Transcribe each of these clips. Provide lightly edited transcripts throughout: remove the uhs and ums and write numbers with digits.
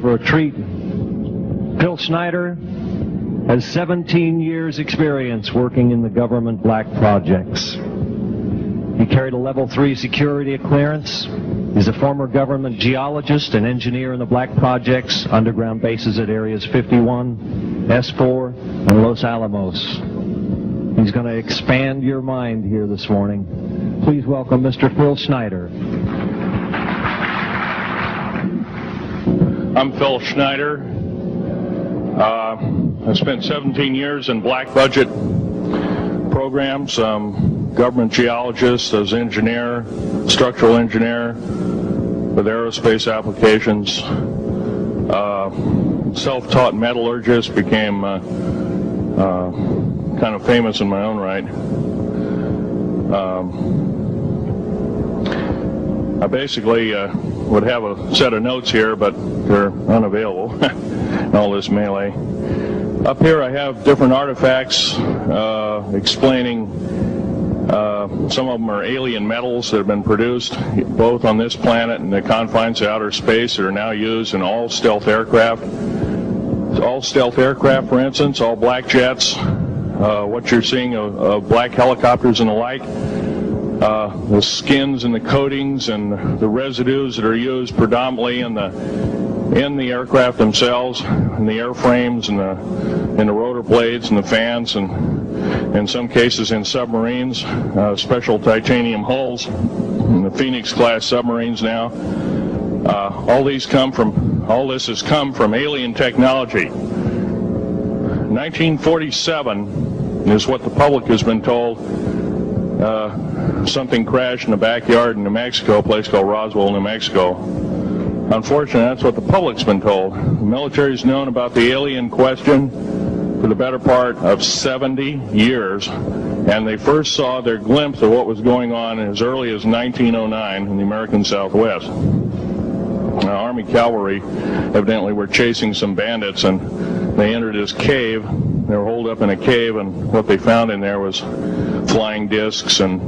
for a treat. Phil Schnieder has 17 years experience working in the government black projects. He carried a level 3 security clearance. He's a former government geologist and engineer in the black projects, underground bases at areas 51, S4, and Los Alamos. He's going to expand your mind here this morning. Please welcome Mr. Phil Schnieder. I'm Phil Schnieder. I spent 17 years in black budget programs. Government geologist, as engineer, structural engineer with aerospace applications. Self-taught metallurgist, became kind of famous in my own right. I basically would have a set of notes here, but they're unavailable in all this melee. Up here I have different artifacts explaining some of them are alien metals that have been produced both on this planet and the confines of outer space that are now used in all stealth aircraft. All stealth aircraft, for instance, all black jets, what you're seeing of black helicopters and the like, the skins and the coatings and the residues that are used predominantly in the aircraft themselves, in the airframes and the rotor blades and the fans, and in some cases in submarines, special titanium hulls in the Phoenix class submarines now. All this has come from alien technology. 1947 is what the public has been told. Something crashed in the backyard in New Mexico, a place called Roswell, New Mexico. Unfortunately, that's what the public's been told. The military's known about the alien question for the better part of 70 years, and they first saw their glimpse of what was going on as early as 1909 in the American Southwest. Army cavalry evidently were chasing some bandits, and they entered this cave. They were holed up in a cave, and what they found in there was flying discs and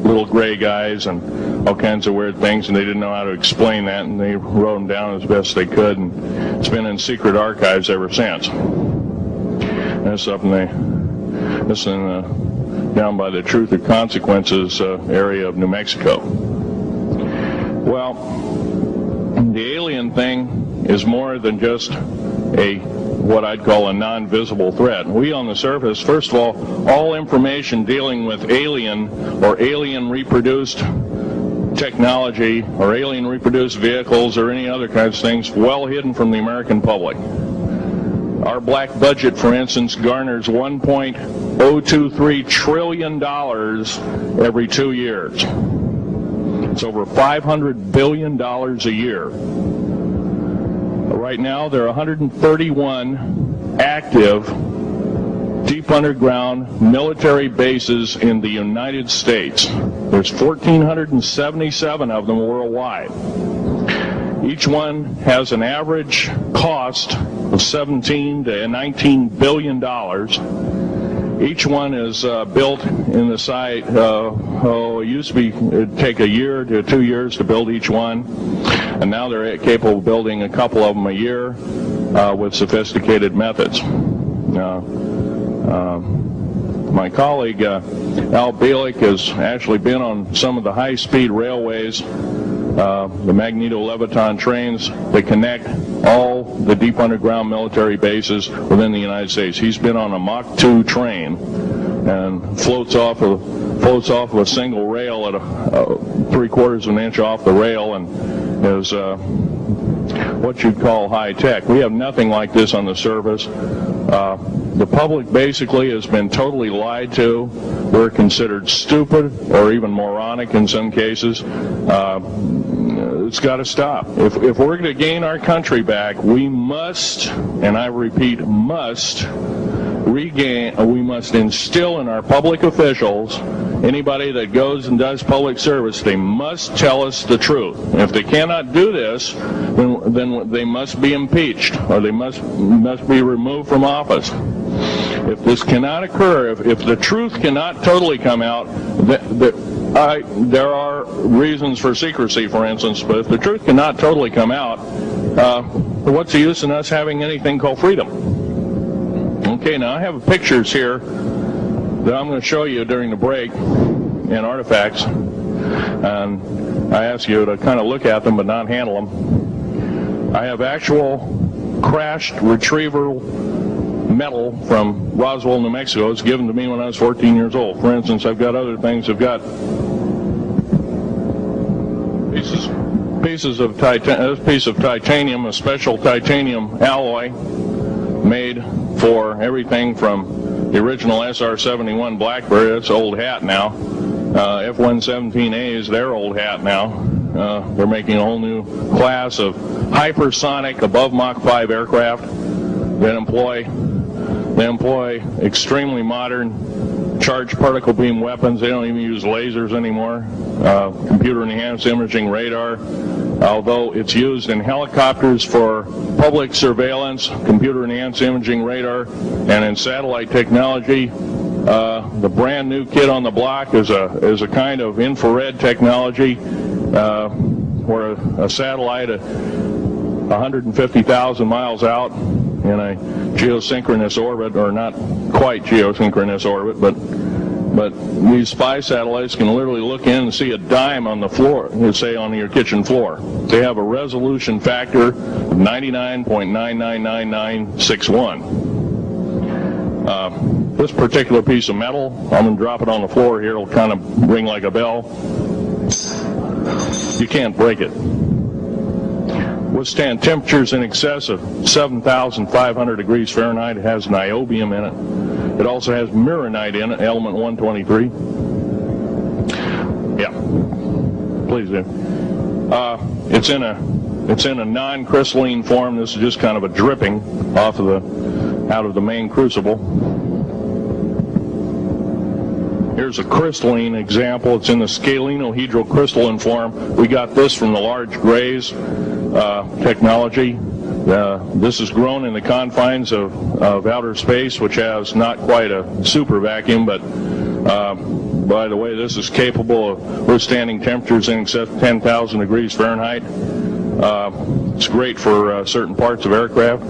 little gray guys and all kinds of weird things, and they didn't know how to explain that, and they wrote them down as best they could, and it's been in secret archives ever since. That's up down by the Truth or Consequences area of New Mexico. Well, the alien thing is more than just what I'd call a non-visible threat. We on the surface, first of all information dealing with alien or alien reproduced technology or alien reproduced vehicles or any other kinds of things well hidden from the American public. Our black budget, for instance, garners $1.023 trillion every 2 years. It's over $500 billion a year. Right now, there are 131 active deep underground military bases in the United States. There's 1,477 of them worldwide. Each one has an average cost of $17 to $19 billion. Each one is built in the site. It used to be it'd take a year to 2 years to build each one, and now they're capable of building a couple of them a year with sophisticated methods. My colleague Al Bielek has actually been on some of the high-speed railways, the magneto-leviton trains that connect all the deep underground military bases within the United States. He's been on a Mach 2 train and floats off of a single rail at 3/4 of an inch off the rail, and is what you'd call high tech. We have nothing like this on the surface. The public basically has been totally lied to. We're considered stupid or even moronic in some cases. It's got to stop. If we're going to gain our country back, we must, and I repeat, must instill in our public officials, anybody that goes and does public service, they must tell us the truth. And if they cannot do this, then they must be impeached, or they must be removed from office. If this cannot occur, if the truth cannot totally come out, there are reasons for secrecy, for instance, but if the truth cannot totally come out, what's the use in us having anything called freedom? Okay, now I have pictures here that I'm going to show you during the break in artifacts, and I ask you to kind of look at them but not handle them. I have actual crashed retriever metal from Roswell, New Mexico. It was given to me when I was 14 years old. For instance, I've got other things. I've got pieces of this piece of titanium, a special titanium alloy made for everything from the original SR-71 Blackbird. It's old hat now. F-117A is their old hat now. They're making a whole new class of hypersonic above Mach 5 aircraft that employ extremely modern charged particle beam weapons. They don't even use lasers anymore. Computer-enhanced imaging radar, although it's used in helicopters for public surveillance, computer-enhanced imaging radar, and in satellite technology. The brand new kid on the block is a kind of infrared technology where a satellite 150,000 miles out in a geosynchronous orbit, or not quite geosynchronous orbit, but these spy satellites can literally look in and see a dime on the floor, say on your kitchen floor. They have a resolution factor of 99.999961. This particular piece of metal, I'm going to drop it on the floor here, it'll kind of ring like a bell. You can't break it. Withstand temperatures in excess of 7,500 degrees Fahrenheit. It has niobium in it. It also has mironite in it, element 123. Yeah, please do. It's in a non-crystalline form. This is just kind of a dripping out of the main crucible. Here's a crystalline example. It's in the scalenohedral-crystalline form. We got this from the large grays technology. This is grown in the confines of outer space, which has not quite a super vacuum, but by the way, this is capable of withstanding temperatures in excess of 10,000 degrees Fahrenheit. It's great for certain parts of aircraft.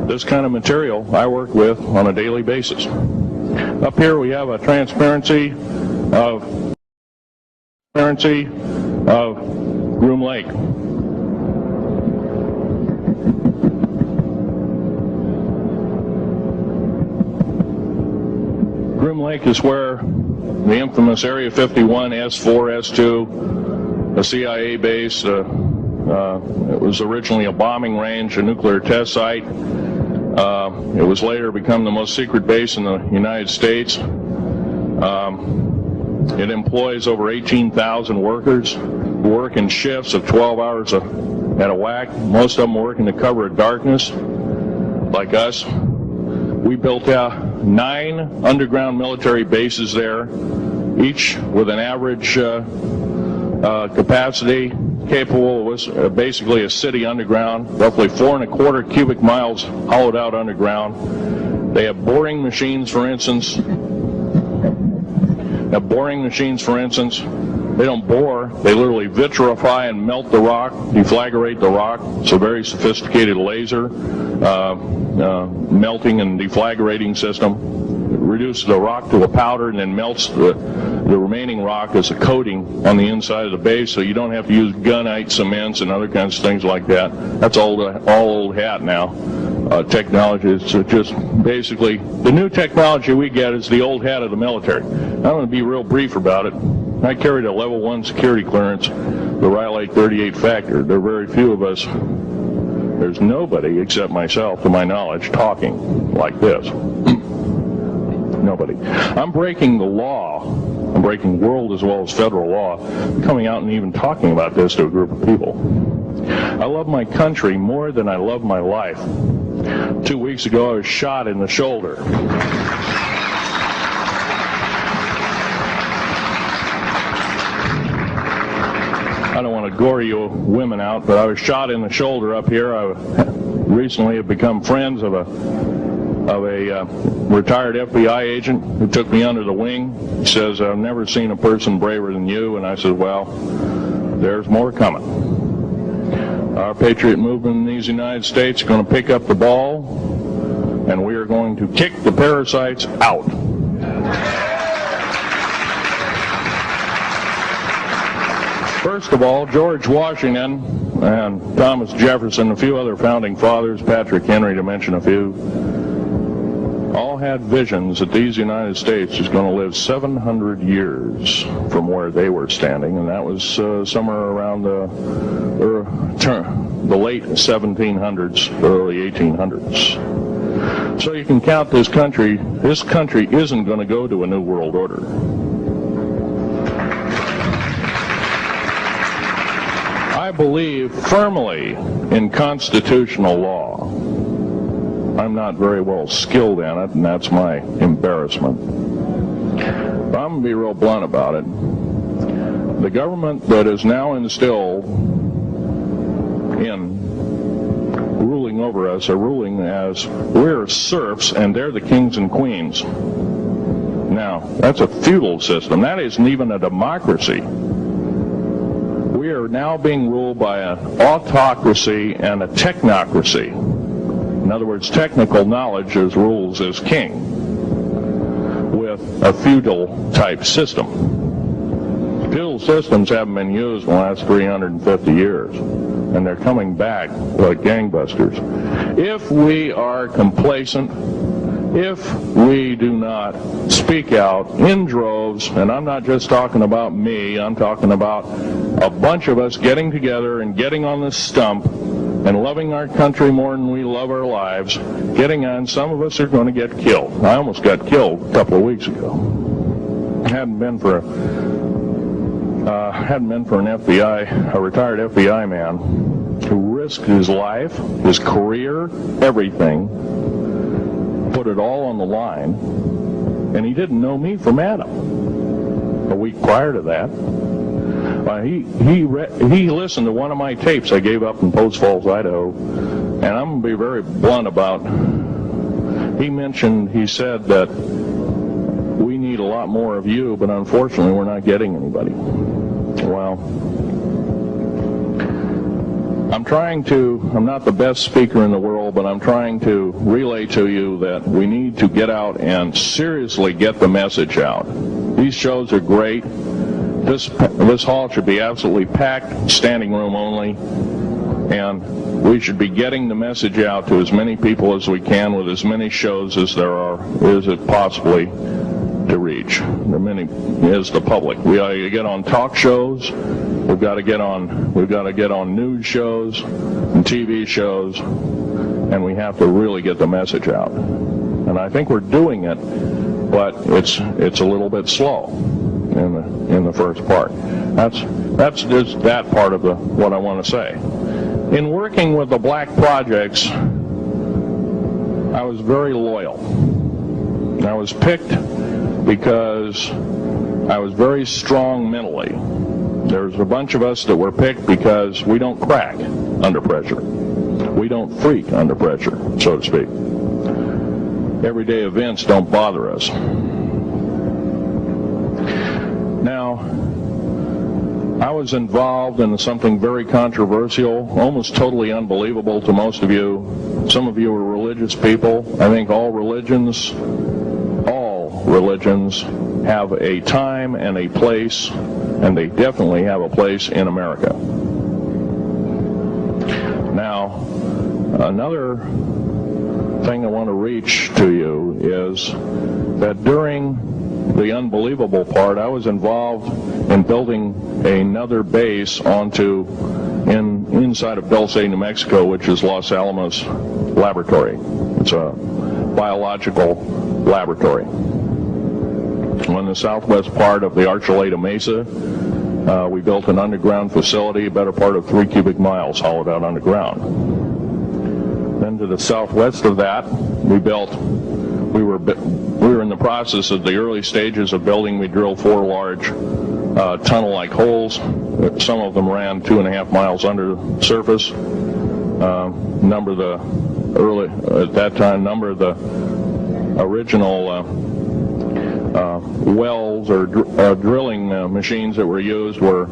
This kind of material I work with on a daily basis. Up here we have a transparency of Groom Lake. Groom Lake is where the infamous Area 51, S4, S2, a CIA base, it was originally a bombing range, a nuclear test site. It was later become the most secret base in the United States. It employs over 18,000 workers who work in shifts of 12 hours at a whack. Most of them work in the cover of darkness, like us. We built 9 underground military bases there, each with an average capacity capable of basically a city underground, roughly 4¼ cubic miles hollowed out underground. They have boring machines, for instance. They don't bore, they literally vitrify and melt the rock, deflagrate the rock. It's a very sophisticated laser melting and deflagrating system. It reduces the rock to a powder and then melts the remaining rock as a coating on the inside of the base, so you don't have to use gunite cements and other kinds of things like that. That's all old hat now. Technology is just basically the new technology we get is the old hat of the military. I'm going to be real brief about it. I carried a level 1 security clearance, the Rhyolite 38 factor. There are very few of us. There's nobody except myself, to my knowledge, talking like this. Nobody. I'm breaking the law. I'm breaking world as well as federal law, coming out and even talking about this to a group of people. I love my country more than I love my life. 2 weeks ago, I was shot in the shoulder. I don't want to gore you women out, but I was shot in the shoulder up here. I recently have become friends of a retired FBI agent who took me under the wing. He says, I've never seen a person braver than you. And I said, well, there's more coming. Our patriot movement in these United States is going to pick up the ball, and we are going to kick the parasites out. First of all, George Washington and Thomas Jefferson, a few other founding fathers, Patrick Henry to mention a few, all had visions that these United States is going to live 700 years from where they were standing, and that was somewhere around the late 1700s, early 1800s. So you can count this country. This country isn't going to go to a new world order. I believe firmly in constitutional law. I'm not very well skilled in it, and that's my embarrassment. But I'm going to be real blunt about it. The government that is now instilled in ruling over us are ruling as we're serfs and they're the kings and queens. Now, that's a feudal system. That isn't even a democracy. We are now being ruled by an autocracy and a technocracy. In other words, technical knowledge as rules as king, with a feudal type system. Feudal systems haven't been used in the last 350 years, and they're coming back like gangbusters. If we are complacent, if we do not speak out in droves, and I'm not just talking about me, I'm talking about a bunch of us getting together and getting on this stump and loving our country more than we love our lives, getting on, some of us are going to get killed. I almost got killed a couple of weeks ago. Hadn't been for an FBI, a retired FBI man who risked his life, his career, everything, put it all on the line, and he didn't know me from Adam. A week prior to that, he listened to one of my tapes I gave up in Post Falls, Idaho, and I'm going to be very blunt about. He said that we need a lot more of you, but unfortunately we're not getting anybody. Well, I'm not the best speaker in the world, but I'm trying to relay to you that we need to get out and seriously get the message out. These shows are great. This hall should be absolutely packed, standing room only, and we should be getting the message out to as many people as we can with as many shows as there is it possibly to reach. Many is the public. We ought to get on talk shows. We've got to get on news shows and TV shows, and we have to really get the message out. And I think we're doing it, but it's a little bit slow in the first part. That's just that part of what I want to say. In working with the black projects, I was very loyal. I was picked because I was very strong mentally. There's a bunch of us that were picked because we don't crack under pressure. We don't freak under pressure, so to speak. Everyday events don't bother us. Now, I was involved in something very controversial, almost totally unbelievable to most of you. Some of you are religious people. I think all religions have a time and a place, and they definitely have a place in America. Now, another thing I want to reach to you is that during the unbelievable part, I was involved in building another base inside of Dulce, New Mexico, which is Los Alamos Laboratory. It's a biological laboratory. On the southwest part of the Archuleta Mesa, we built an underground facility, a better part of 3 cubic miles hollowed out underground. Then to the southwest of that, we were in the process of the early stages of building. We drilled 4 large tunnel-like holes. Some of them ran 2.5 miles under the surface. Number of the original wells or drilling machines that were used were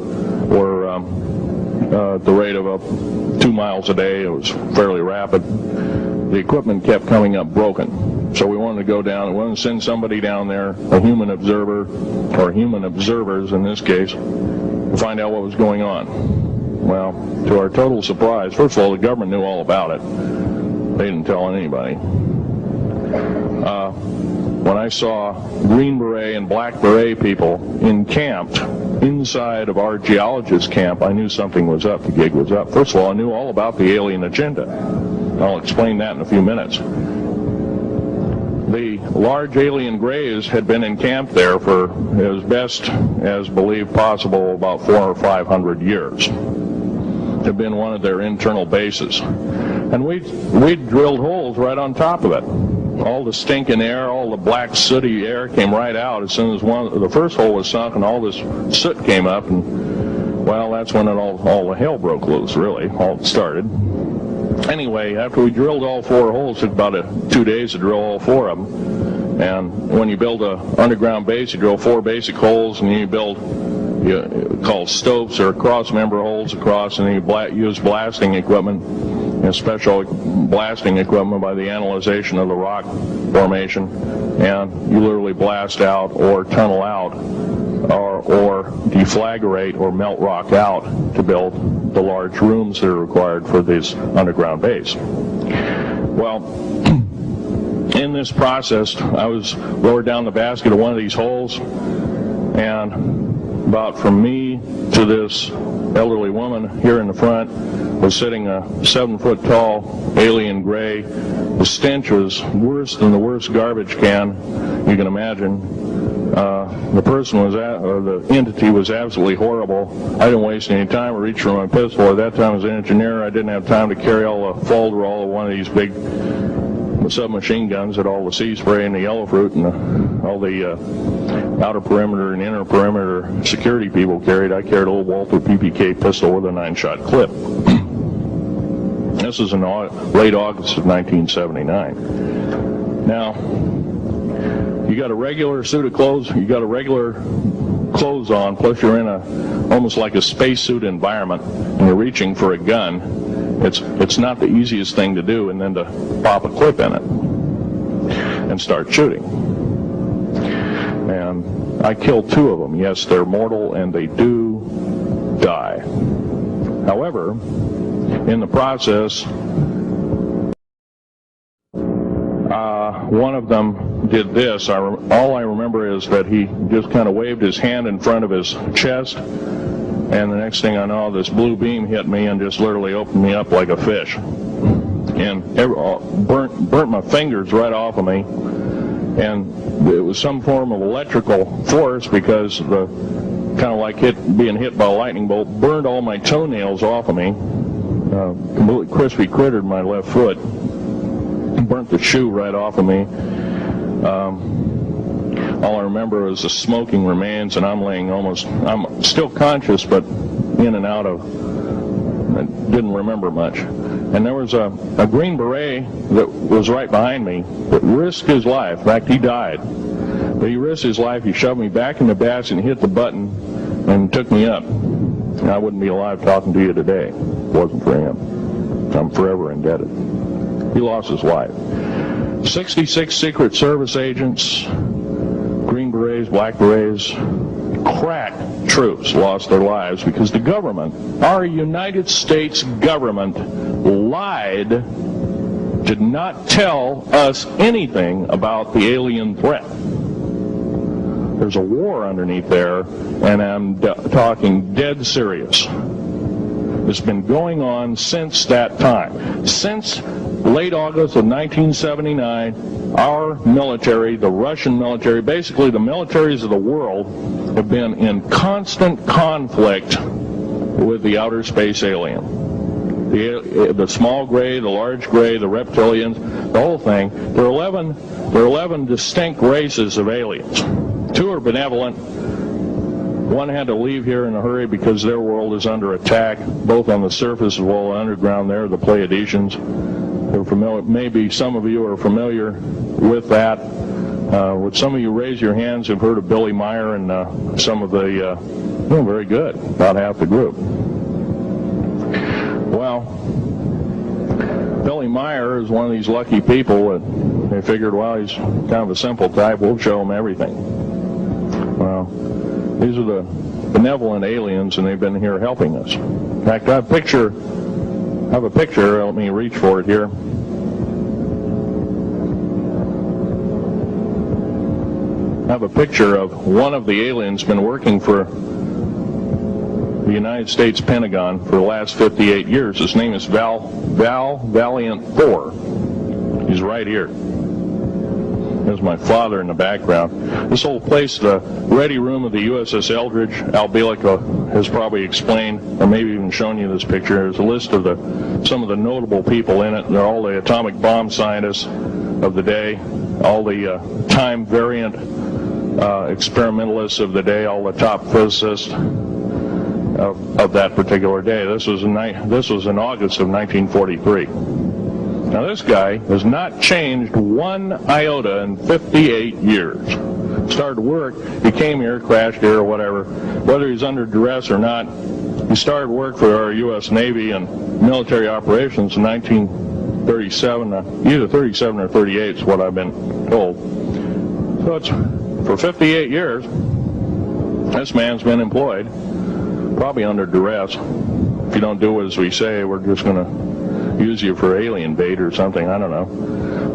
at the rate of 2 miles a day. It was fairly rapid. The equipment kept coming up broken. So we wanted to go down, we wanted to send somebody down there, a human observer, or human observers in this case, to find out what was going on. Well, to our total surprise, first of all, the government knew all about it. They didn't tell anybody. When I saw Green Beret and Black Beret people encamped inside of our geologist camp, I knew something was up, the gig was up. First of all, I knew all about the alien agenda. I'll explain that in a few minutes. The large alien grays had been encamped there for, as best as believed possible, about 400 or 500 years. Had been one of their internal bases. And we drilled holes right on top of it. All the stinking air, all the black sooty air came right out as soon as the first hole was sunk, and all this soot came up, and well, that's when all the hell broke loose, really, all started. Anyway, after we drilled all 4 holes, it took about 2 days to drill all 4 of them. And when you build an underground base, you drill 4 basic holes, and then you build called stopes or cross-member holes across, and then you use blasting equipment, special blasting equipment by the analyzation of the rock formation, and you literally blast out or tunnel out or deflagrate or melt rock out to build the large rooms that are required for this underground base. Well, in this process, I was lowered down the basket of one of these holes, and about from me to this elderly woman here in the front was sitting a 7-foot-tall alien gray. The stench was worse than the worst garbage can you can imagine. The person was, or the entity was absolutely horrible. I didn't waste any time. I reached for my pistol. At that time, as an engineer, I didn't have time to carry all the Folderol of one of these big submachine guns that all the sea spray and the yellow fruit and all the outer perimeter and inner perimeter security people carried. I carried a little Walther PPK pistol with a 9-shot clip. This is in late August of 1979. Now, you got a regular suit of clothes, you got a regular clothes on, plus you're in almost like a spacesuit environment, and you're reaching for a gun. It's not the easiest thing to do, and then to pop a clip in it and start shooting. And I killed 2 of them. Yes, they're mortal, and they do die. However, in the process, one of them did this. All I remember is that he just kind of waved his hand in front of his chest, and the next thing I know, this blue beam hit me and just literally opened me up like a fish, and burnt my fingers right off of me. And it was some form of electrical force, because the kind of like being hit by a lightning bolt burned all my toenails off of me. Completely crispy crittered my left foot, burnt the shoe right off of me. All I remember is the smoking remains, and I'm still conscious, but in and out of, I didn't remember much. And there was a Green Beret that was right behind me that risked his life. In fact, he died. But he risked his life. He shoved me back in the basket and hit the button and took me up. And I wouldn't be alive talking to you today if it wasn't for him. I'm forever indebted. He lost his life. 66 Secret Service agents, Green Berets, Black Berets, crack troops lost their lives because the government, our United States government, lied, did not tell us anything about the alien threat. There's a war underneath there, and I'm talking dead serious. It's been going on since that time. Since late August of 1979, our military, the Russian military, basically the militaries of the world, have been in constant conflict with the outer space alien. The small gray, the large gray, the reptilians, the whole thing. There are 11 distinct races of aliens. 2 are benevolent. One had to leave here in a hurry because their world is under attack, both on the surface as well as underground. There, the Pleiadians. They're familiar. Maybe some of you are familiar with that. Would some of you raise your hands who've heard of Billy Meyer and some of the, very good, about half the group. Well, Billy Meyer is one of these lucky people that they figured, well, he's kind of a simple type, we'll show him everything. Well, these are the benevolent aliens, and they've been here helping us. In fact, I have a picture, let me reach for it here. I have a picture of one of the aliens been working for the United States Pentagon for the last 58 years. His name is Valiant 4. He's right here. There's my father in the background. This whole place, the ready room of the USS Eldridge, Al Bielek has probably explained, or maybe even shown you this picture. There's a list of some of the notable people in it. They're all the atomic bomb scientists of the day, all the time variant experimentalists of the day, all the top physicists of that particular day. This was in August of 1943. Now this guy has not changed one iota in 58 years. Started work, he came here, crashed here or whatever, whether he's under duress or not. He started work for our U.S. Navy and military operations in 1937, either 37 or 38 is what I've been told. So it's for 58 years, this man's been employed, probably under duress. If you don't do as we say, we're just going to use you for alien bait or something, I don't know.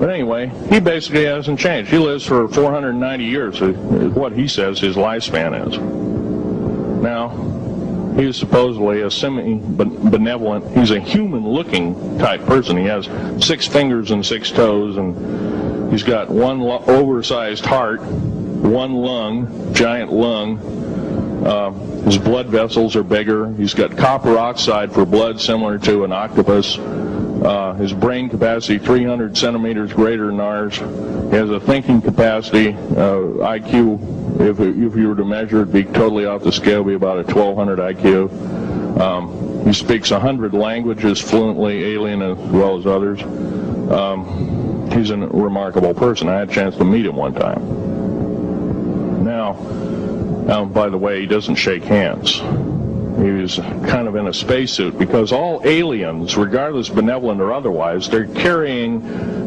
But anyway, he basically hasn't changed. He lives for 490 years, is what he says his lifespan is. Now, he's supposedly a semi-benevolent, he's a human-looking type person. He has 6 fingers and 6 toes, and he's got one oversized heart, one lung, giant lung. His blood vessels are bigger. He's got copper oxide for blood, similar to an octopus. His brain capacity 300 centimeters greater than ours. He has a thinking capacity, IQ, if you were to measure it, be totally off the scale, be about a 1200 IQ. He speaks 100 languages fluently, alien as well as others. He's a remarkable person. I had a chance to meet him one time. Now, by the way, he doesn't shake hands. He was kind of in a spacesuit, because all aliens, regardless benevolent or otherwise, they're carrying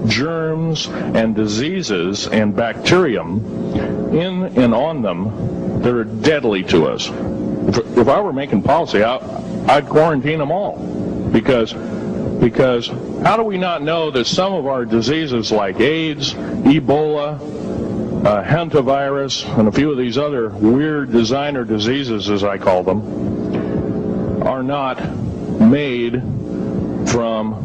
germs and diseases and bacterium in and on them that are deadly to us. If I were making policy, I'd quarantine them all, because how do we not know that some of our diseases like AIDS, Ebola, hantavirus, and a few of these other weird designer diseases, as I call them, are not made from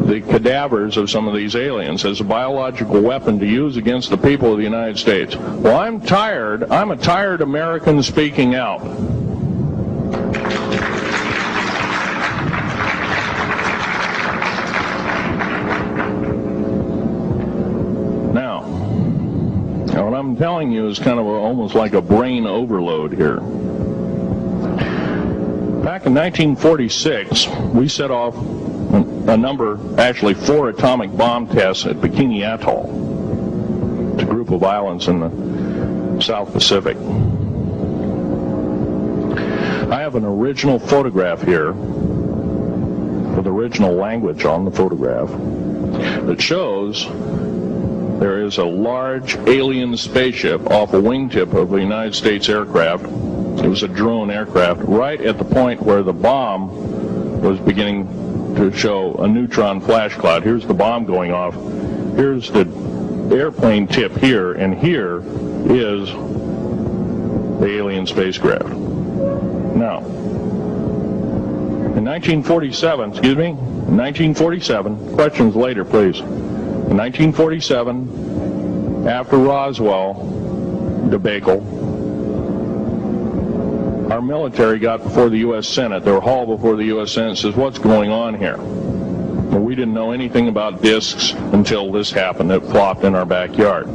the cadavers of some of these aliens as a biological weapon to use against the people of the United States? Well, I'm a tired American speaking out. Now, what I'm telling you is kind of almost like a brain overload here. Back in 1946, we set off a number, actually 4 atomic bomb tests at Bikini Atoll. It's a group of islands in the South Pacific. I have an original photograph here with original language on the photograph that shows there is a large alien spaceship off a wingtip of a United States aircraft. It was a drone aircraft, right at the point where the bomb was beginning to show a neutron flash cloud. Here's the bomb going off. Here's the airplane tip here, and here is the alien spacecraft. Now, in 1947, questions later, please. In 1947, after Roswell debacle, our military got before the U.S. Senate. They were hauled before the U.S. Senate and says, what's going on here? Well, we didn't know anything about discs until this happened. It flopped in our backyard.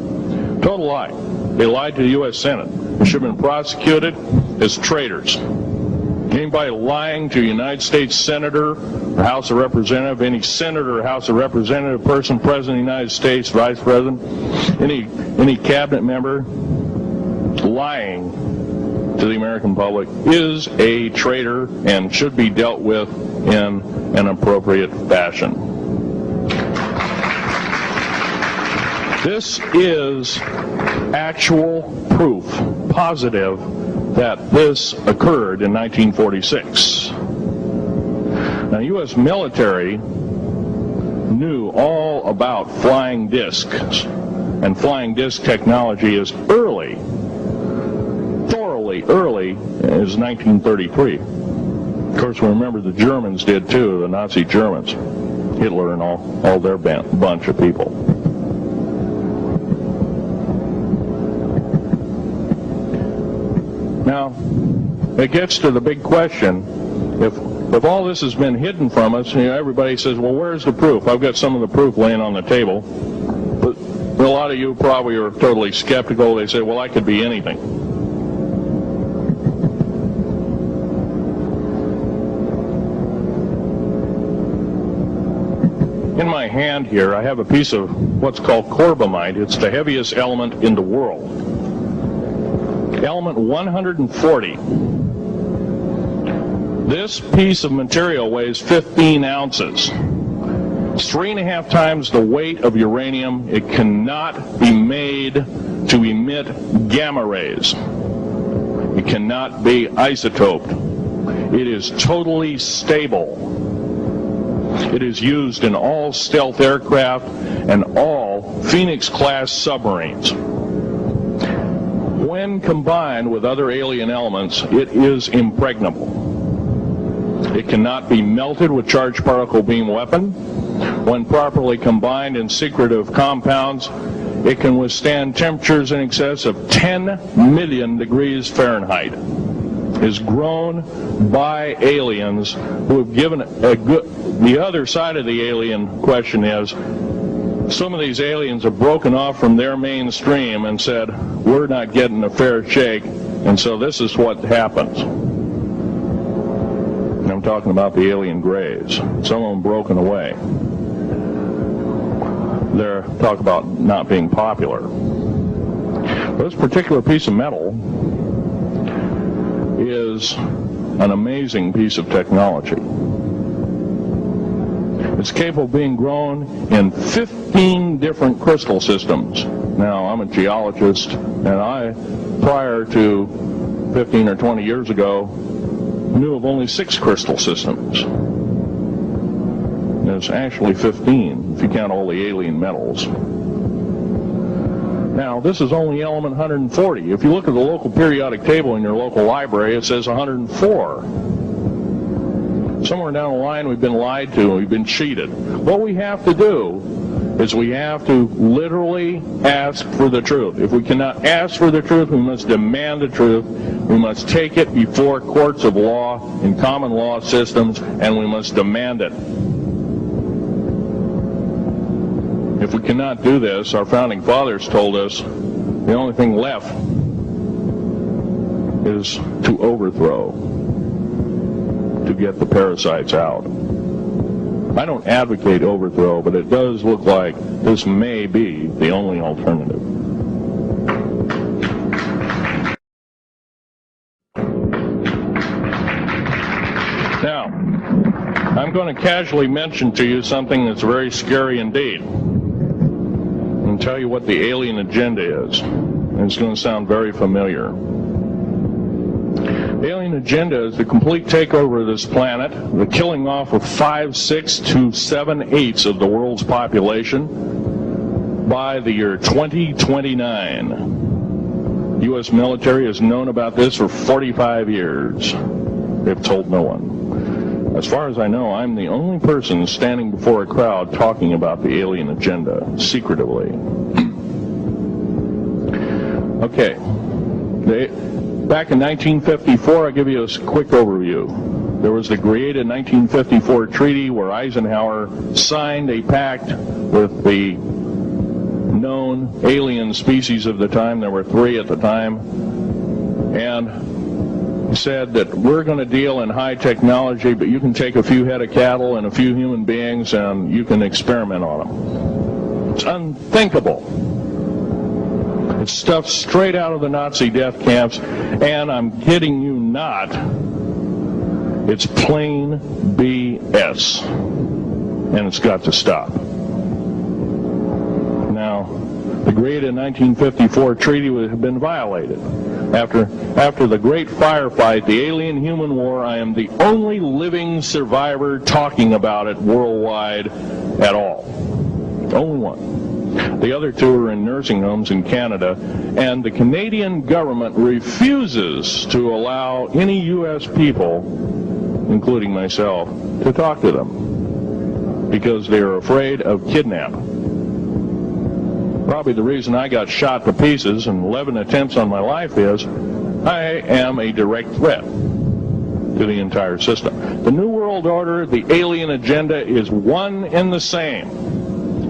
Total lie. They lied to the U.S. Senate. They should have been prosecuted as traitors. Anybody lying to a United States Senator or House of Representative, any Senator or House of Representative person, President of the United States, Vice President, any any cabinet member lying to the American public is a traitor and should be dealt with in an appropriate fashion. This is actual proof, positive, that this occurred in 1946. Now, U.S. military knew all about flying discs, and flying disc technology as thoroughly early as 1933. Of course, we remember the Germans did too, the Nazi Germans, Hitler and all their bunch of people. Now, it gets to the big question, if all this has been hidden from us, everybody says, well, where's the proof? I've got some of the proof laying on the table. But a lot of you probably are totally skeptical. They say, well, that could be anything. In my hand here, I have a piece of what's called corbamide. It's the heaviest element in the world. Element 140. This piece of material weighs 15 ounces. It's 3.5 times the weight of uranium. It cannot be made to emit gamma rays. It cannot be isotoped. It is totally stable. It is used in all stealth aircraft and all Phoenix-class submarines. When combined with other alien elements, it is impregnable. It cannot be melted with charged particle beam weapon. When properly combined in secretive compounds, it can withstand temperatures in excess of 10 million degrees Fahrenheit. It is grown by aliens who have given a good... The other side of the alien question is, some of these aliens have broken off from their mainstream and said, we're not getting a fair shake, and so this is what happens. And I'm talking about the alien grays. Some of them broken away. They're talk about not being popular. This particular piece of metal is an amazing piece of technology. It's capable of being grown in 15 different crystal systems. Now, I'm a geologist, and I, prior to 15 or 20 years ago, knew of only 6 crystal systems. There's actually 15, if you count all the alien metals. Now, this is only element 140. If you look at the local periodic table in your local library, it says 104. Somewhere down the line, we've been lied to, we've been cheated. What we have to do is we have to literally ask for the truth. If we cannot ask for the truth, we must demand the truth. We must take it before courts of law in common law systems, and we must demand it. If we cannot do this, our founding fathers told us the only thing left is to overthrow, to get the parasites out. I don't advocate overthrow, but it does look like this may be the only alternative. Now, I'm going to casually mention to you something that's very scary indeed, and tell you what the alien agenda is. And it's going to sound very familiar. The alien agenda is the complete takeover of this planet, the killing off of 5, 6 to 7/8 of the world's population by the year 2029. The U.S. military has known about this for 45 years. They've told no one. As far as I know, I'm the only person standing before a crowd talking about the alien agenda, secretively. Okay. Back in 1954, I'll give you a quick overview. There was the created 1954 treaty where Eisenhower signed a pact with the known alien species of the time. There were 3 at the time. And he said that we're going to deal in high technology, but you can take a few head of cattle and a few human beings and you can experiment on them. It's unthinkable. It's stuff straight out of the Nazi death camps, and I'm kidding you not, it's plain BS, and it's got to stop. Now, the Greada 1954 treaty would have been violated. After the great firefight, the alien-human war, I am the only living survivor talking about it worldwide at all. Only one. The other two are in nursing homes in Canada, and the Canadian government refuses to allow any U.S. people, including myself, to talk to them because they are afraid of kidnapping. Probably the reason I got shot to pieces and 11 attempts on my life is I am a direct threat to the entire system. The New World Order, the alien agenda is one and the same.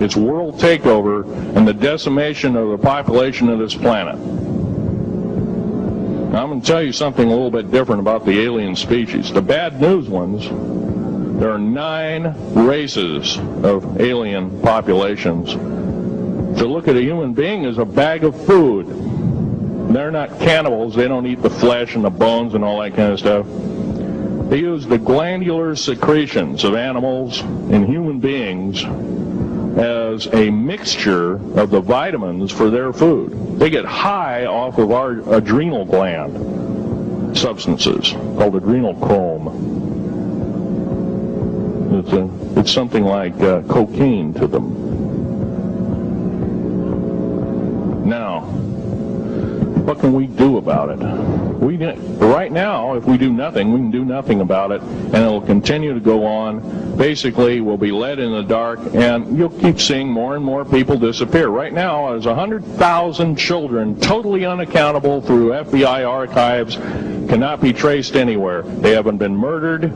It's world takeover and the decimation of the population of this planet. Now, I'm going to tell you something a little bit different about the alien species. The bad news ones, there are 9 races of alien populations. To look at a human being as a bag of food. They're not cannibals. They don't eat the flesh and the bones and all that kind of stuff. They use the glandular secretions of animals and human beings as a mixture of the vitamins for their food. They get high off of our adrenal gland substances called adrenal chrome. It's something like cocaine to them. Now, what can we do about it? Right now, if we do nothing, we can do nothing about it, and it will continue to go on. Basically, we'll be led in the dark, and you'll keep seeing more and more people disappear. Right now, there's 100,000 children totally unaccountable through FBI archives, cannot be traced anywhere. They haven't been murdered.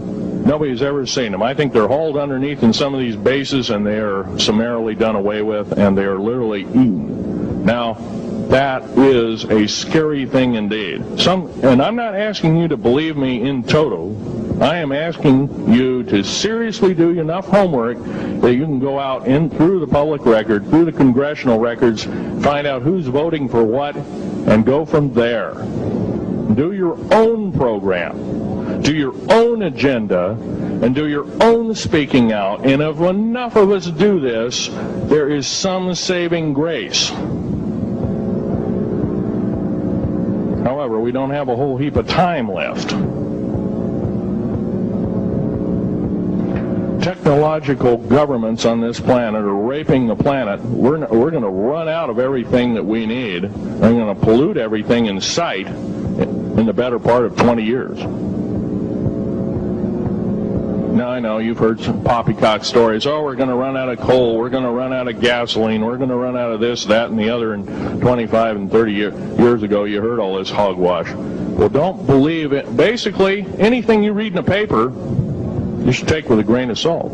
Nobody's ever seen them. I think they're hauled underneath in some of these bases, and they are summarily done away with, and they are literally eaten. Now, that is a scary thing indeed. And I'm not asking you to believe me in toto. I am asking you to seriously do enough homework that you can go out in through the public record, through the congressional records, find out who's voting for what, and go from there. Do your own program. Do your own agenda. And do your own speaking out. And if enough of us do this, there is some saving grace. However, we don't have a whole heap of time left. Technological governments on this planet are raping the planet. We're going to run out of everything that we need. We're going to pollute everything in sight in the better part of 20 years. Now, I know you've heard some poppycock stories. Oh, we're going to run out of coal. We're going to run out of gasoline. We're going to run out of this, that, and the other. And 25 and 30 years ago, you heard all this hogwash. Well, don't believe it. Basically, anything you read in a paper, you should take with a grain of salt.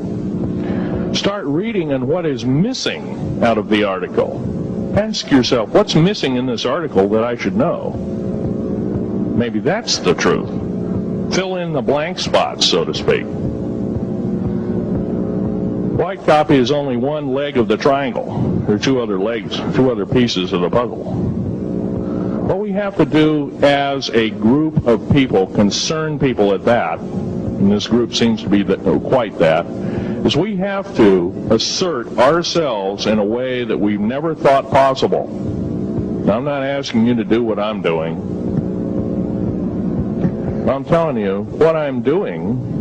Start reading on what is missing out of the article. Ask yourself, what's missing in this article that I should know? Maybe that's the truth. Fill in the blank spots, so to speak. White copy is only one leg of the triangle. There are 2 other legs, 2 other pieces of the puzzle. What we have to do as a group of people, concerned people at that, and this group seems to be quite that, is we have to assert ourselves in a way that we've never thought possible. Now, I'm not asking you to do what I'm doing. I'm telling you, what I'm doing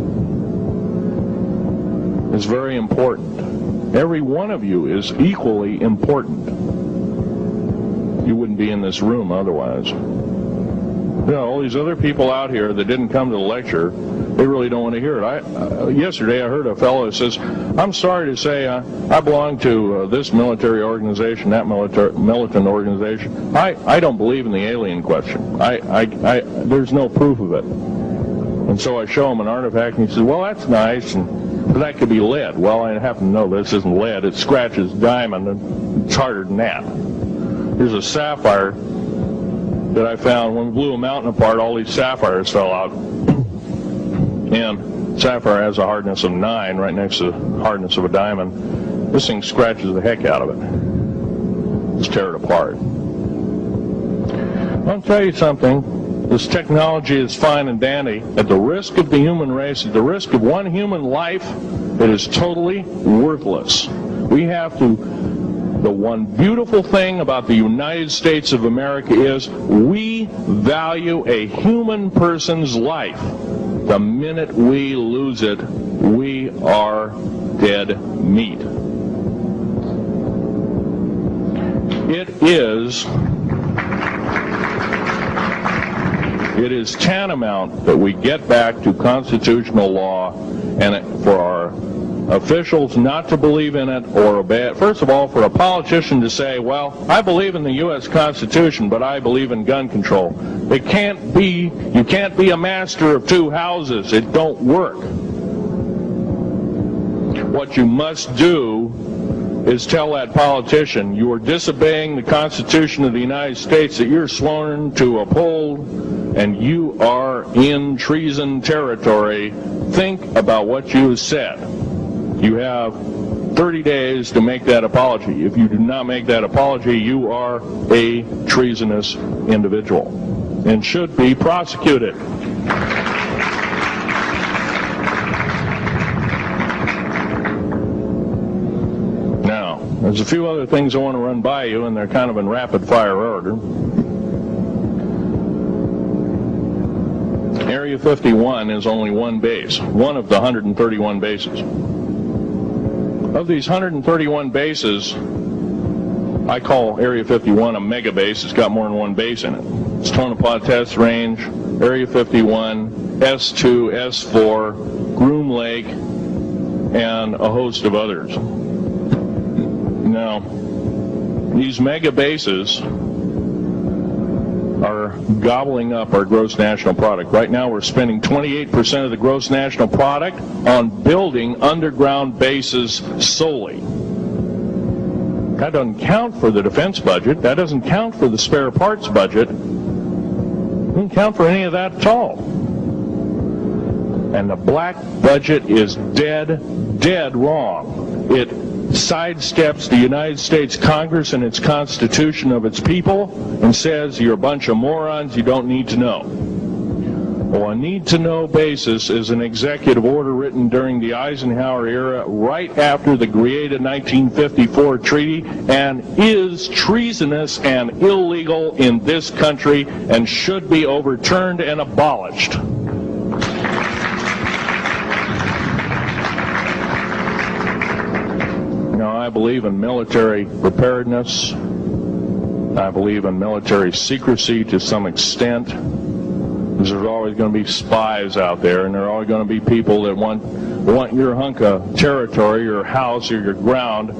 is very important. Every one of you is equally important. You wouldn't be in this room otherwise. You know, all these other people out here that didn't come to the lecture, they really don't want to hear it. Yesterday I heard a fellow that says, I'm sorry to say I belong to this military organization, that militant organization. I don't believe in the alien question. There's no proof of it. And so I show him an artifact, and he says, well, that's nice, but that could be lead. Well, I happen to know this isn't lead. It scratches diamond, and it's harder than that. Here's a sapphire that I found. When we blew a mountain apart, all these sapphires fell out. And sapphire has a hardness of 9 right next to the hardness of a diamond. This thing scratches the heck out of it. Let's tear it apart. I'll tell you something. This technology is fine and dandy. At the risk of the human race, at the risk of one human life, it is totally worthless. We have to, the one beautiful thing about the United States of America is we value a human person's life. The minute we lose it, we are dead meat. It is tantamount that we get back to constitutional law, and for our officials not to believe in it or obey it. First of all, for a politician to say, well, I believe in the U.S. Constitution, but I believe in gun control. You can't be a master of two houses. It don't work. What you must do is tell that politician you are disobeying the Constitution of the United States that you're sworn to uphold, and you are in treason territory. Think about what you have said. You have 30 days to make that apology. If you do not make that apology, you are a treasonous individual and should be prosecuted. Now, there's a few other things I want to run by you, and they're kind of in rapid fire order. Area 51 is only one base, one of the 131 bases. Of these 131 bases, I call Area 51 a mega base. It's got more than one base in it. It's Tonopah Test Range, Area 51, S2, S4, Groom Lake, and a host of others. Now, these mega bases are gobbling up our gross national product. Right now we're spending 28% of the gross national product on building underground bases solely. That doesn't count for the defense budget. That doesn't count for the spare parts budget. It doesn't count for any of that at all. And the black budget is dead wrong. It sidesteps the United States Congress and its Constitution of its people and says you're a bunch of morons, you don't need to know. Well, a need-to-know basis is an executive order written during the Eisenhower era right after the Greada 1954 treaty and is treasonous and illegal in this country and should be overturned and abolished. I believe in military preparedness. I believe in military secrecy to some extent. Because there's always going to be spies out there, and there are always going to be people that want your hunk of territory, your house, or your ground,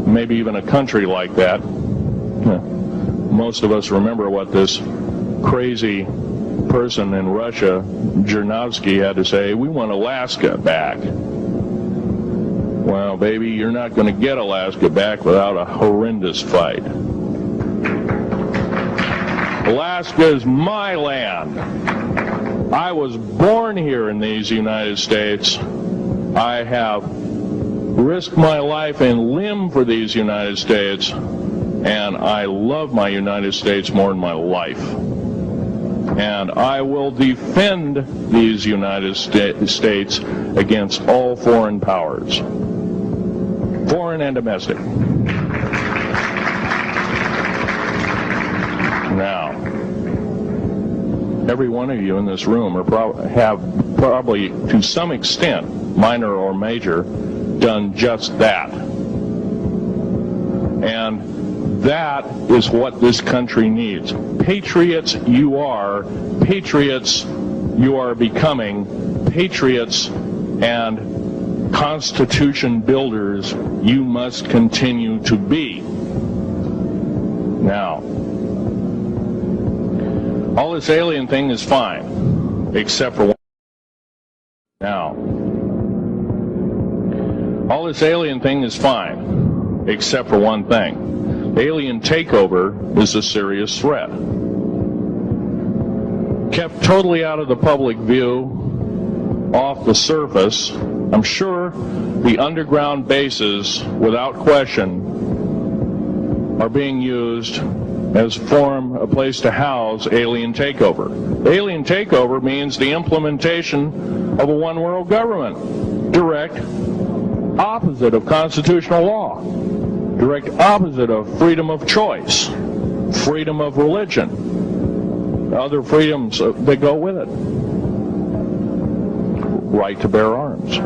maybe even a country like that. Most of us remember what this crazy person in Russia, Zhirinovsky, had to say. We want Alaska back. Well, baby, you're not going to get Alaska back without a horrendous fight. Alaska is my land. I was born here in these United States. I have risked my life and limb for these United States, and I love my United States more than my life. And I will defend these United States against all foreign powers. Foreign and domestic. Now, every one of you in this room have probably, to some extent, minor or major, done just that. And that is what this country needs. Patriots you are, patriots you are becoming, patriots and Constitution builders you must continue to be. Now, all this alien thing is fine, except for one. Now, all this alien thing is fine, except for one thing. Alien takeover is a serious threat. Kept totally out of the public view, off the surface. I'm sure the underground bases, without question, are being used as a place to house alien takeover. Alien takeover means the implementation of a one-world government. Direct opposite of constitutional law. Direct opposite of freedom of choice, freedom of religion, other freedoms that go with it. Right to bear arms.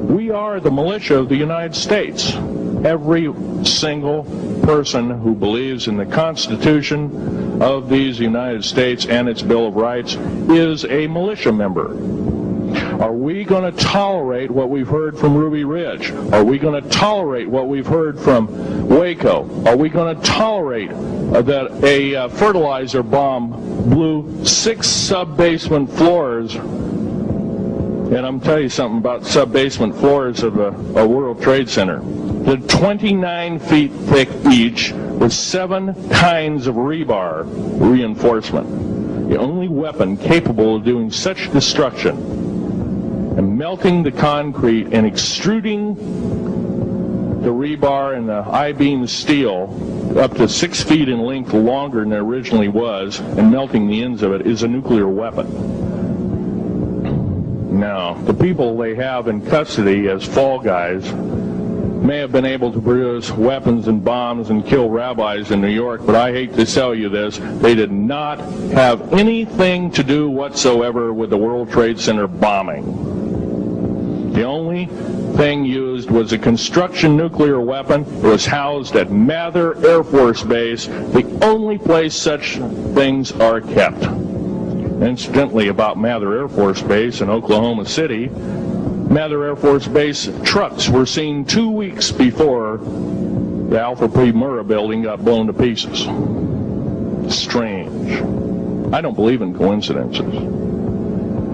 We are the militia of the United States. Every single person who believes in the Constitution of these United States and its Bill of Rights is a militia member. Are we going to tolerate what we've heard from Ruby Ridge? Are we going to tolerate what we've heard from Waco? Are we going to tolerate that a fertilizer bomb blew 6 sub-basement floors? And I'm telling you something about sub-basement floors of a World Trade Center. They're 29 feet thick each with 7 kinds of rebar reinforcement. The only weapon capable of doing such destruction and melting the concrete and extruding the rebar and the I-beam steel up to 6 feet in length longer than it originally was and melting the ends of it is a nuclear weapon. Now, the people they have in custody as fall guys may have been able to produce weapons and bombs and kill rabbis in New York, but I hate to tell you this, they did not have anything to do whatsoever with the World Trade Center bombing. The only thing used was a construction nuclear weapon. It was housed at Mather Air Force Base, the only place such things are kept. Incidentally, about Mather Air Force Base in Oklahoma City, Mather Air Force Base trucks were seen 2 weeks before the Alpha P. Murrah building got blown to pieces. Strange. I don't believe in coincidences.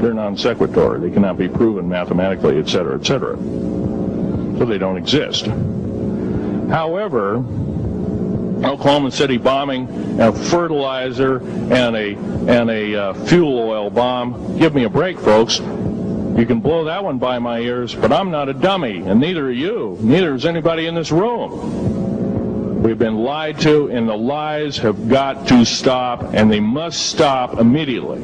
They're non sequitur. They cannot be proven mathematically, etc., etc. So they don't exist. However, Oklahoma City bombing, a fertilizer, and a fuel oil bomb. Give me a break, folks. You can blow that one by my ears, but I'm not a dummy, and neither are you. Neither is anybody in this room. We've been lied to, and the lies have got to stop, and they must stop immediately.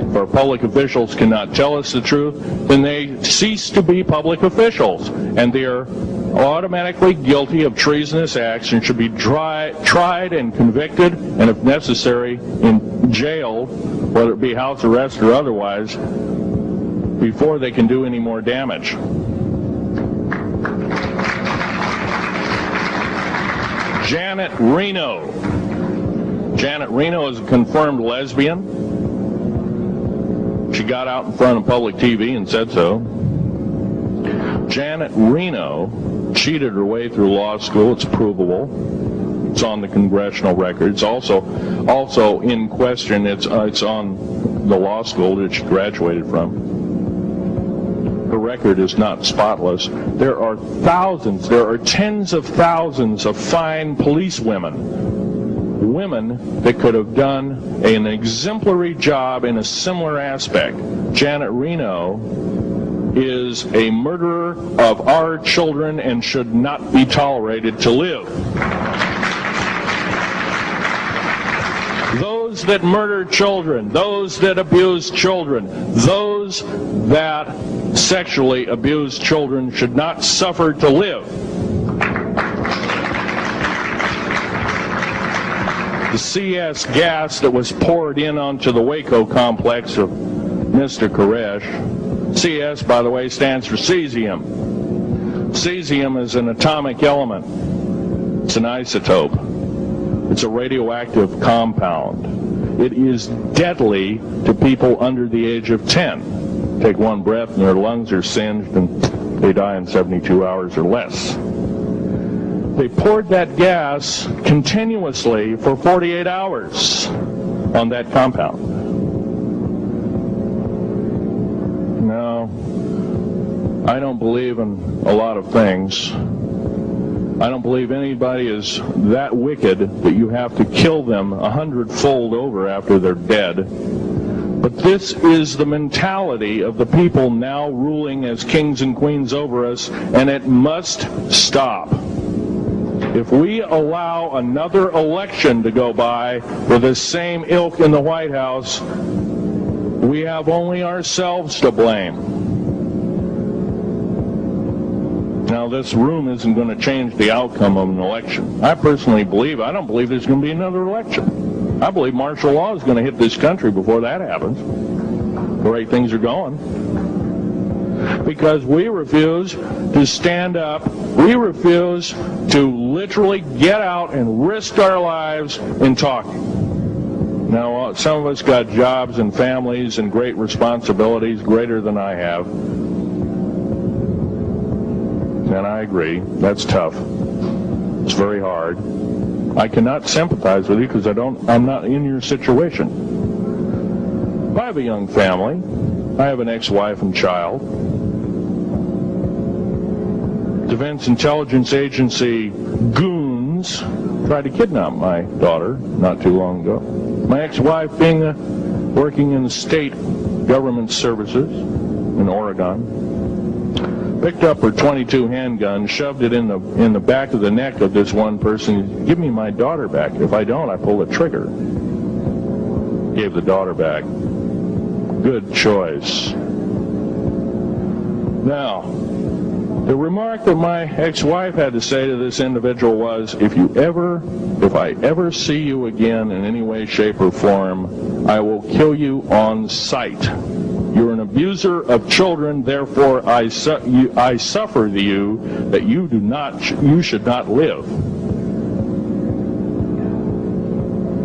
If our public officials cannot tell us the truth, then they cease to be public officials, and they are automatically guilty of treasonous acts and should be tried and convicted, and if necessary, in jail, whether it be house arrest or otherwise, before they can do any more damage. Janet Reno. Janet Reno is a confirmed lesbian. She got out in front of public TV and said so. Janet Reno cheated her way through law school. It's provable. It's on the congressional record. It's also in question. It's on the law school that she graduated from. Her record is not spotless. There are thousands, there are tens of thousands of fine police women that could have done an exemplary job in a similar aspect. Janet Reno is a murderer of our children and should not be tolerated to live. Those that murder children, those that abuse children, those that sexually abuse children should not suffer to live. The CS gas that was poured in onto the Waco complex of Mr. Koresh. CS, by the way, stands for cesium. Cesium is an atomic element. It's an isotope. It's a radioactive compound. It is deadly to people under the age of 10. Take one breath and their lungs are singed and they die in 72 hours or less. They poured that gas continuously for 48 hours on that compound. No, I don't believe in a lot of things. I don't believe anybody is that wicked that you have to kill them 100-fold over after they're dead. But this is the mentality of the people now ruling as kings and queens over us, and it must stop. If we allow another election to go by with the same ilk in the White House, we have only ourselves to blame. Now, this room isn't going to change the outcome of an election. I personally believe, I don't believe there's going to be another election. I believe martial law is going to hit this country before that happens, the way things are going. Because we refuse to stand up, we refuse to literally get out and risk our lives in talking. Now, some of us got jobs and families and great responsibilities, greater than I have. And I agree, that's tough. It's very hard. I cannot sympathize with you because I'm not in your situation. I have a young family. I have an ex-wife and child. Defense Intelligence Agency goons tried to kidnap my daughter not too long ago. My ex-wife working in the state government services in Oregon, picked up her .22 handgun, shoved it in the back of the neck of this one person. Give me my daughter back. If I don't, I pull the trigger. Gave the daughter back. Good choice. Now, the remark that my ex-wife had to say to this individual was, if I ever see you again in any way, shape, or form, I will kill you on sight. You're an abuser of children, therefore I suffer you that you should not live.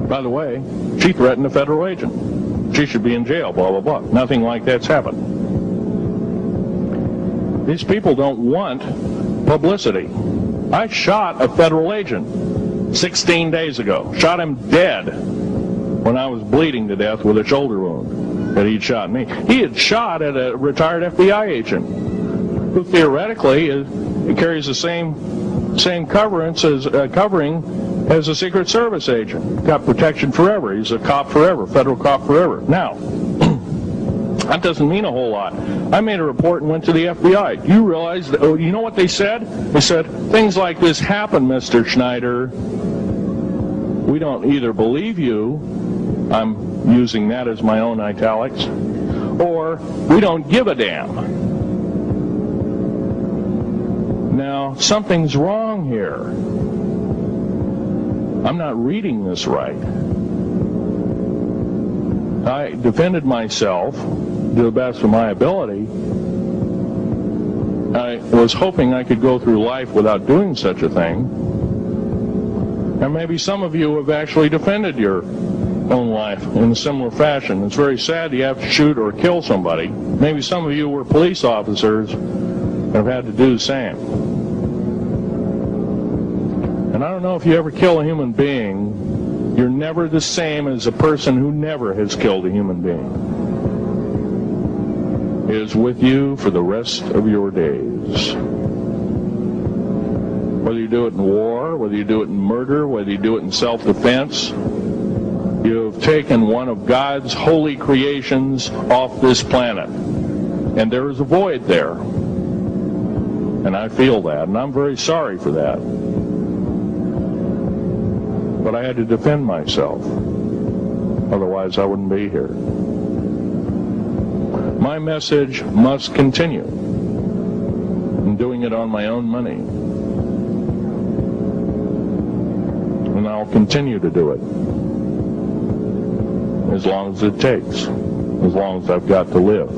By the way, she threatened a federal agent. She should be in jail, blah, blah, blah. Nothing like that's happened. These people don't want publicity. I shot a federal agent 16 days ago. Shot him dead when I was bleeding to death with a shoulder wound that he'd shot me. He had shot at a retired FBI agent who theoretically carries the same covering as a Secret Service agent. Got protection forever. He's a cop forever, federal cop forever. Now, that doesn't mean a whole lot. I made a report and went to the FBI. Do you realize that, you know what they said? They said, things like this happen, Mr. Schnieder. We don't either believe you, I'm using that as my own italics, or we don't give a damn. Now, something's wrong here. I'm not reading this right. I defended myself to the best of my ability. I was hoping I could go through life without doing such a thing. And maybe some of you have actually defended your own life in a similar fashion. It's very sad you have to shoot or kill somebody. Maybe some of you were police officers and have had to do the same. And I don't know if you ever kill a human being, you're never the same as a person who never has killed a human being. It is with you for the rest of your days. Whether you do it in war, whether you do it in murder, whether you do it in self-defense, you have taken one of God's holy creations off this planet. And there is a void there. And I feel that, and I'm very sorry for that. But I had to defend myself. Otherwise, I wouldn't be here. My message must continue. I'm doing it on my own money. And I'll continue to do it. As long as it takes. As long as I've got to live.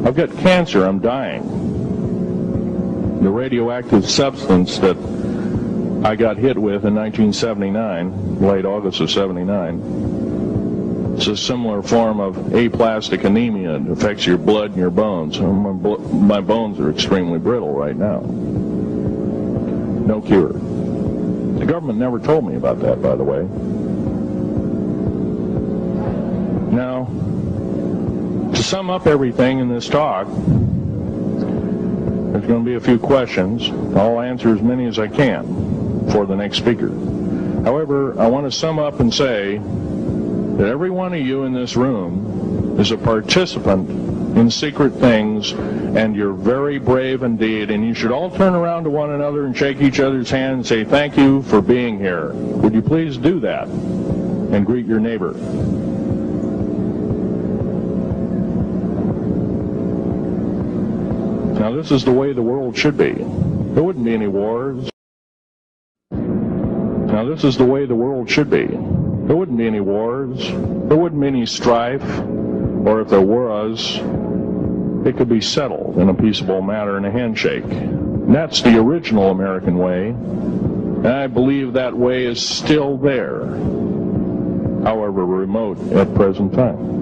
I've got cancer. I'm dying. The radioactive substance that I got hit with in 1979, late August of 79, it's a similar form of aplastic anemia. It affects your blood and your bones. My bones are extremely brittle right now. No cure. The government never told me about that, by the way. Now, to sum up everything in this talk, there's going to be a few questions. I'll answer as many as I can for the next speaker. However, I want to sum up and say that every one of you in this room is a participant in secret things, and you're very brave indeed, and you should all turn around to one another and shake each other's hand and say, thank you for being here. Would you please do that and greet your neighbor? Now, this is the way the world should be. There wouldn't be any wars. Now, this is the way the world should be. There wouldn't be any wars. There wouldn't be any strife. Or if there was, it could be settled in a peaceable manner in a handshake. And that's the original American way. And I believe that way is still there, however remote at present time.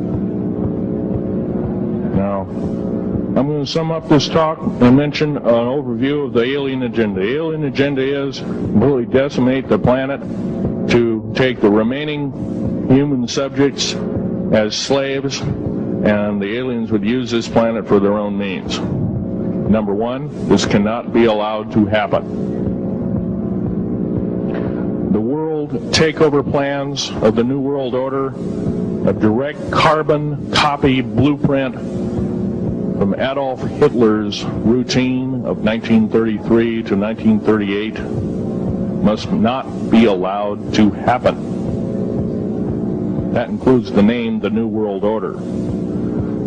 Now, I'm going to sum up this talk and mention an overview of the alien agenda. The alien agenda is really decimate the planet, to take the remaining human subjects as slaves, and the aliens would use this planet for their own means. Number one, this cannot be allowed to happen. The world takeover plans of the New World Order, a direct carbon copy blueprint from Adolf Hitler's routine of 1933 to 1938, must not be allowed to happen. That includes the name, the New World Order.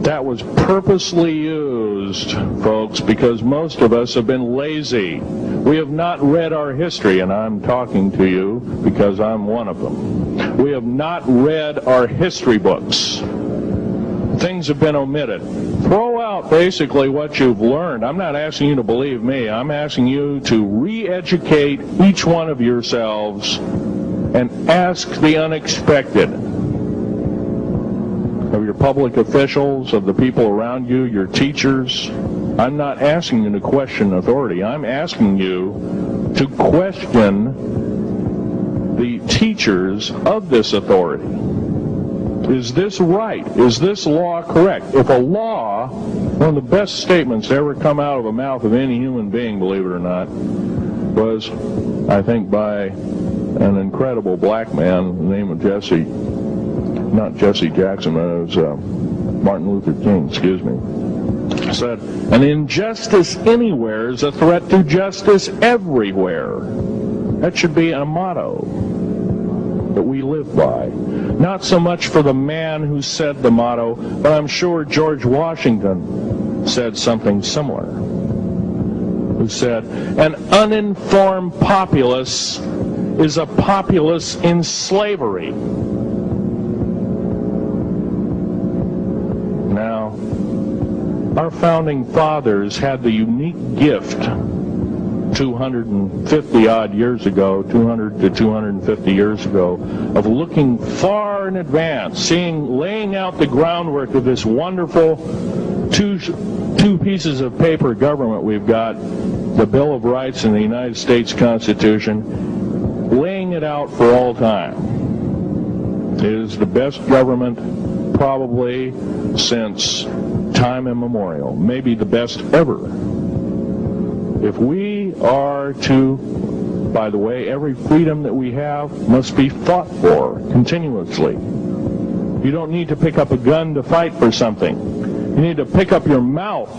That was purposely used, folks, because most of us have been lazy. We have not read our history, and I'm talking to you because I'm one of them. We have not read our history books. Things have been omitted. Throw out basically what you've learned. I'm not asking you to believe me. I'm asking you to re-educate each one of yourselves and ask the unexpected of your public officials, of the people around you, your teachers. I'm not asking you to question authority. I'm asking you to question the teachers of this authority. Is this right? Is this law correct? If a law, one of the best statements to ever come out of the mouth of any human being, believe it or not, was, I think, by an incredible black man, the name of not Jesse Jackson, but it was Martin Luther King, excuse me, said, an injustice anywhere is a threat to justice everywhere. That should be a motto that we live by. Not so much for the man who said the motto, but I'm sure George Washington said something similar, who said, an uninformed populace is a populace in slavery. Now, our founding fathers had the unique gift 250 odd years ago, 200 to 250 years ago, of looking far in advance, laying out the groundwork of this wonderful two pieces of paper government we've got, the Bill of Rights and the United States Constitution, laying it out for all time. It is the best government probably since time immemorial, maybe the best ever. If we are to, by the way, every freedom that we have must be fought for continuously. You don't need to pick up a gun to fight for something. You need to pick up your mouth.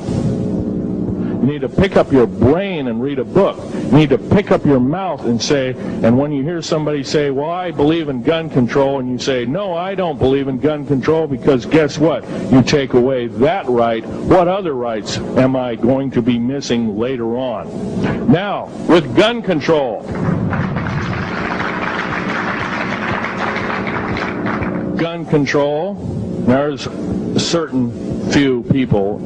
You need to pick up your brain and read a book. You need to pick up your mouth and say, and when you hear somebody say, well, I believe in gun control, and you say, no, I don't believe in gun control, because guess what? You take away that right. What other rights am I going to be missing later on? Now, with gun control. Gun control, there's a certain few people,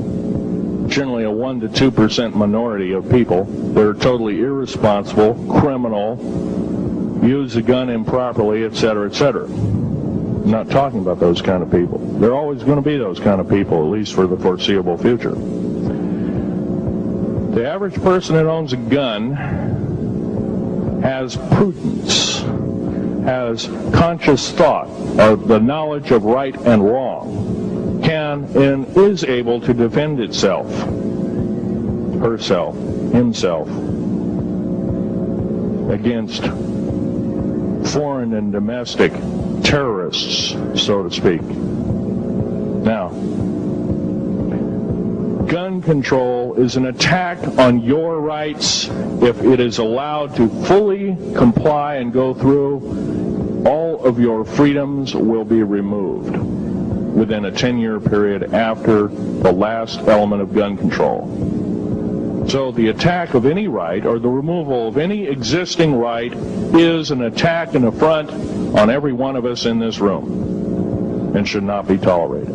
generally a 1 to 2% minority of people, that are totally irresponsible, criminal, use the gun improperly, etc., etc. I'm not talking about those kind of people. There are always going to be those kind of people, at least for the foreseeable future. The average person that owns a gun has prudence, has conscious thought of the knowledge of right and wrong, can and is able to defend itself, herself, himself, against foreign and domestic terrorists, so to speak. Now, gun control is an attack on your rights. If it is allowed to fully comply and go through, all of your freedoms will be removed within a 10-year period after the last element of gun control. So the attack of any right, or the removal of any existing right, is an attack and affront on every one of us in this room and should not be tolerated.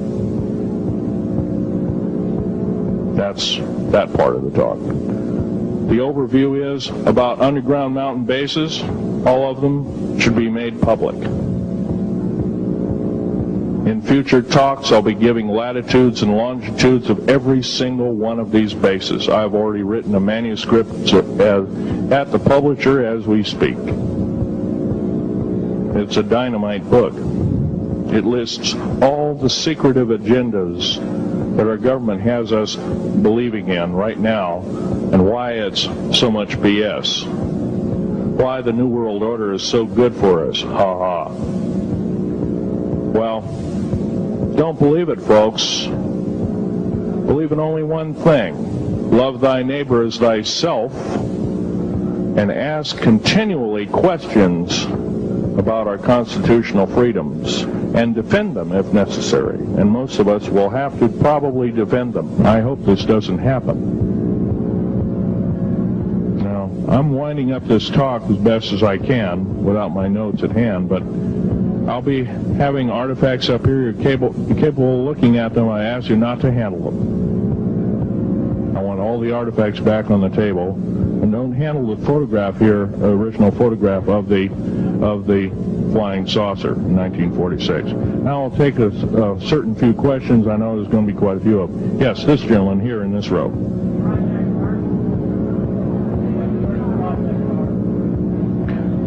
That's that part of the talk. The overview is about underground mountain bases. All of them should be made public. In future talks, I'll be giving latitudes and longitudes of every single one of these bases. I've already written a manuscript at the publisher as we speak. It's a dynamite book. It lists all the secretive agendas that our government has us believing in right now, and why it's so much BS. Why the New World Order is so good for us. Ha ha. Well, don't believe it, folks. Believe in only one thing. Love thy neighbor as thyself, and ask continually questions about our constitutional freedoms, and defend them if necessary. And most of us will have to probably defend them. I hope this doesn't happen. Now, I'm winding up this talk as best as I can without my notes at hand, but I'll be having artifacts up here. You're capable of looking at them. I ask you not to handle them. I want all the artifacts back on the table. And don't handle the photograph here, original photograph of the flying saucer in 1946. Now I'll take a certain few questions. I know there's going to be quite a few of them. Yes, this gentleman here in this row.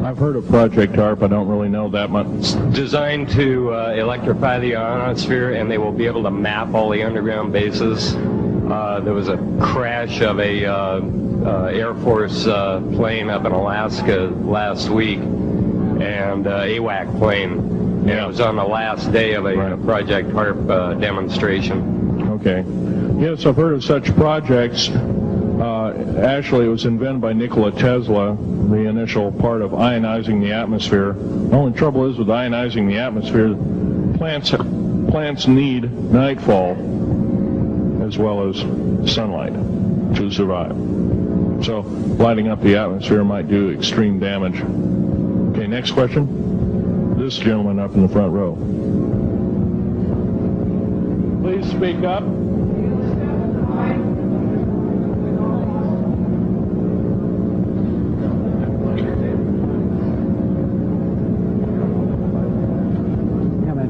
I've heard of Project HARP. I don't really know that much. It's designed to electrify the ionosphere, and they will be able to map all the underground bases. There was a crash of a Air Force plane up in Alaska last week, and AWAC plane. And it was on the last day of a Project HARP demonstration. Okay. Yes, I've heard of such projects. Actually, it was invented by Nikola Tesla, the initial part of ionizing the atmosphere. The only trouble is with ionizing the atmosphere, plants need nightfall as well as sunlight to survive. So lighting up the atmosphere might do extreme damage. Okay, next question. This gentleman up in the front row. Please speak up.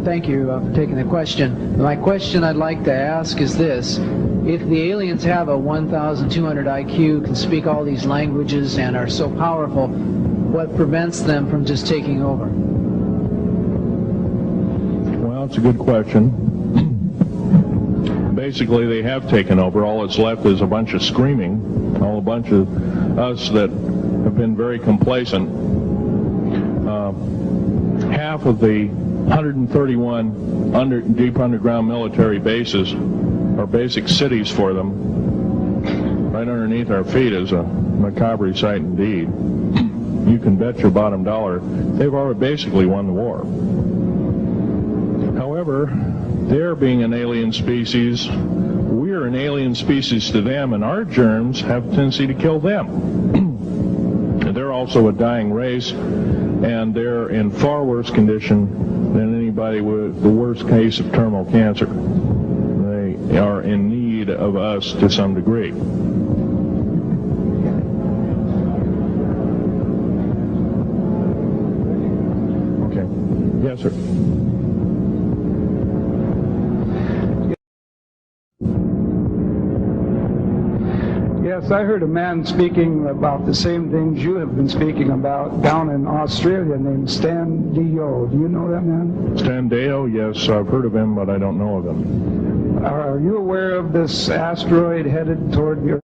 Thank you for taking the question. My question I'd like to ask is this. If the aliens have a 1,200 IQ, can speak all these languages, and are so powerful, what prevents them from just taking over? Well, it's a good question. Basically, they have taken over. All that's left is a bunch of screaming, a bunch of us that have been very complacent. Half of the 131 deep underground military bases are basic cities for them. Right underneath our feet is a macabre sight indeed. You can bet your bottom dollar they've already basically won the war. However, they're being an alien species, we're an alien species to them, and our germs have a tendency to kill them. They're also a dying race, and they're in far worse condition than anybody with the worst case of terminal cancer. They are in need of us to some degree. Okay. Yes, sir. Yes, I heard a man speaking about the same things you have been speaking about down in Australia named Stan Deo. Do you know that man? Stan Deo, yes, I've heard of him, but I don't know of him. Are you aware of this asteroid headed toward your